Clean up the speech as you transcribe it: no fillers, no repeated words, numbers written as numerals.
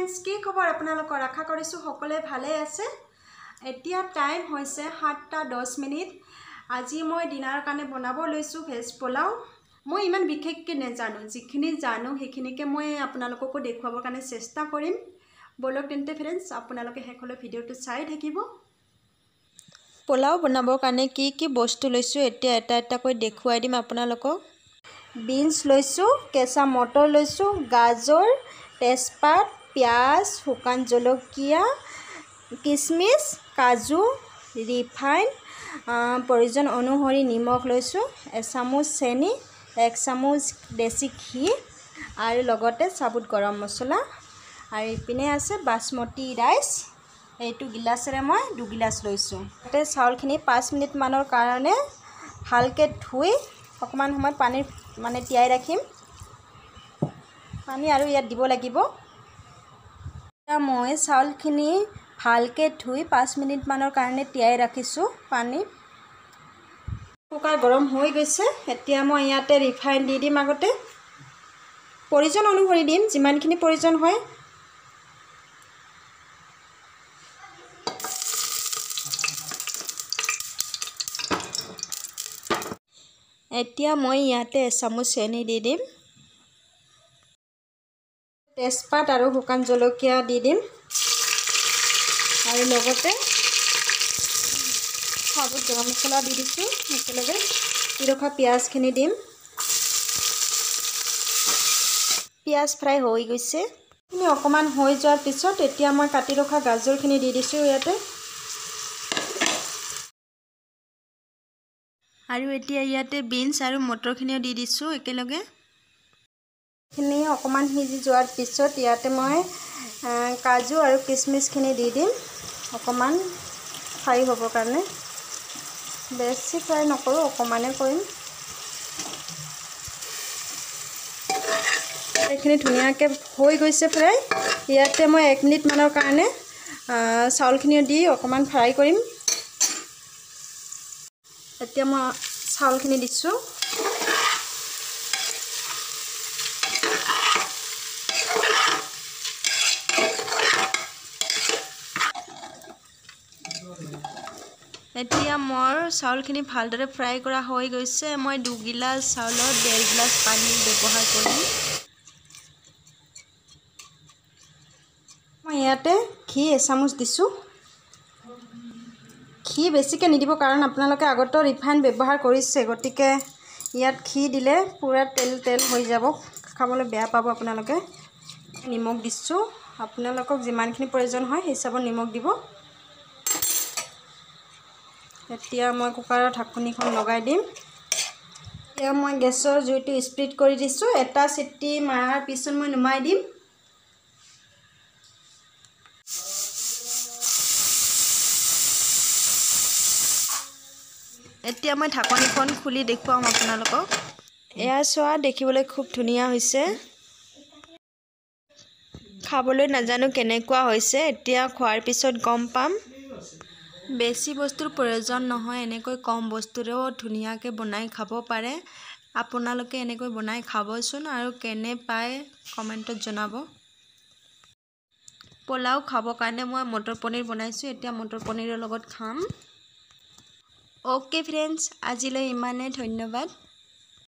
Friends की खबर আপোনালোকৰ আশা কৰিছো সকলোৱে ভালে আছে। এতিয়া টাইম হৈছে 7:10 আজি মই ডিনাৰৰ কাৰণে বনাব লৈছো ভেজ পোলাও। মই ইমান বিশেষকৈ নেজানো, যিখিনি জানো সেইখিনিকে মই আপোনালোককো দেখুৱাবৰ কাৰণে চেষ্টা কৰিম। বলক তেন্তে ফ্ৰেন্ডছ আপোনালোকে হেকলৈ ভিডিওটো চাই থাকিব। পোলাও বনাবৰ কাৰণে কি বস্তু লৈছো এতিয়া এটা এটাকৈ দেখুৱাই দিম আপোনালোকক। বিনছ লৈছো, কেঁচা মটৰ লৈছো, গাজৰ, তেজপাত, পিয়াজ, শুকান জলকীয়া, কিশমিশ, কাজু, ৰিফাইন, প্ৰয়োজন অনুসৰি নিমখ লৈছো, এচামুচ চেনি, 1 চামুচ দেশী ঘি আৰু লগতে সাবুত গৰম মছলা আৰু ইপিনে আছে বাসমতি ৰাইচ। এইটো গিলাসেৰে মই 2 গিলাস লৈছো। তাতে চাউলখিনি 5 মিনিট মানৰ কাৰণে ভালকৈ ধুই অকমান সময় পানী তিয়াই ৰাখিম। পানী আৰু ইয়াত দিব লাগিব। এতিয়া মই চাউলখিনি ভালকৈ ধুই 5 মিনিট মানৰ কাৰণে তিয়াই ৰাখিছো পানী। কুকাৰ গৰম হৈ গৈছে। এতিয়া মই ইয়াতে ৰিফাইন দি দিম। আগতে প্ৰয়োজন অনুসৰি দিম, যিমানখিনি প্ৰয়োজন হয়। এতিয়া মই ইয়াতে এচামুচ চেনি দি দিম, তেজপাত আৰু শুকান জলকীয়া দি দিম আৰু লগতে সাবুত গৰম মছলা দি দিছো। একেলগে দি ৰখা পিয়াজখিনি দিম। পিয়াজ ফ্ৰাই হৈ গৈছে। এইখিনি অকমান হৈ যোৱাৰ পিছত এতিয়া মই কাটি ৰখা গাজৰখিনি দি দিছো ইয়াতে। আৰু এতিয়া ইয়াতে বিনছ আৰু মটৰখিনিও দি দিছো একেলগে। খিনি অকমান সিজি যোৱাৰ পিছত ইয়াতে মই কাজু আৰু কিশমিশখিনি দি দিম অকমান ফ্ৰাই হ'বৰ কাৰণে। বেছি ফ্ৰাই নকৰোঁ, অকমানে কৰিম। এইখিনি ধুনীয়াকৈ হৈ গৈছে ফ্ৰাই। ইয়াতে মই 1 মিনিট মানৰ কাৰণে চাউলখিনি দি অকমান ফ্ৰাই কৰিম। এতিয়া মই চাউলখিনি দিছো। এতিয়া মোৰ চাউলখিনি ভালদৰে ফ্ৰাই কৰা হৈ গৈছে। মই 2 গিলাস চাউলত 1.5 গিলাস পানী ব্যৱহাৰ কৰিম। মই ইয়াতে ঘি এচামুচ দিছো। ঘি বেছিকৈ নিদিব, কাৰণ আপোনালোকে আগতেও ৰিফাইন ব্যৱহাৰ কৰিছে, গতিকে ইয়াত ঘি দিলে পুৰা তেল হৈ যাব, খাবলৈ বেয়া পাব আপোনালোকে। নিমখ দিছো, আপোনালোকক যিমানখিনি প্ৰয়োজন হয় সেই হিচাপত নিমখ দিব। এতিয়া মই কুকাৰৰ ঢাকনিখন লগাই দিম। এতিয়া মই গেছৰ জুইটো স্প্লিট কৰি দিছো। এটা চিটি মাৰাৰ পিছত মই নুমাই দিম। এতিয়া মই ঢাকনিখন খুলি দেখুৱাম আপোনালোকক। এয়া চোৱা, দেখিবলৈ খুব ধুনীয়া হৈছে। খাবলৈ নাজানো কেনেকুৱা হৈছে, এতিয়া খোৱাৰ পিছত গম পাম। বেছি বস্তুৰ প্ৰয়োজন নহয়, এনেকৈ কম বস্তুৰেও ধুনীয়াকৈ বনাই খাব পাৰে। আপোনালোকে এনেকৈ বনাই খাবচোন আৰু কেনে পায় কমেণ্টত জনাব। পোলাও খাবৰ কাৰণে মই মটৰ পনীৰ বনাইছো। এতিয়া মটৰ পনীৰৰ লগত খাম। ওকে ফ্ৰেন্ডছ, আজিলৈ ইমানে। ধন্যবাদ।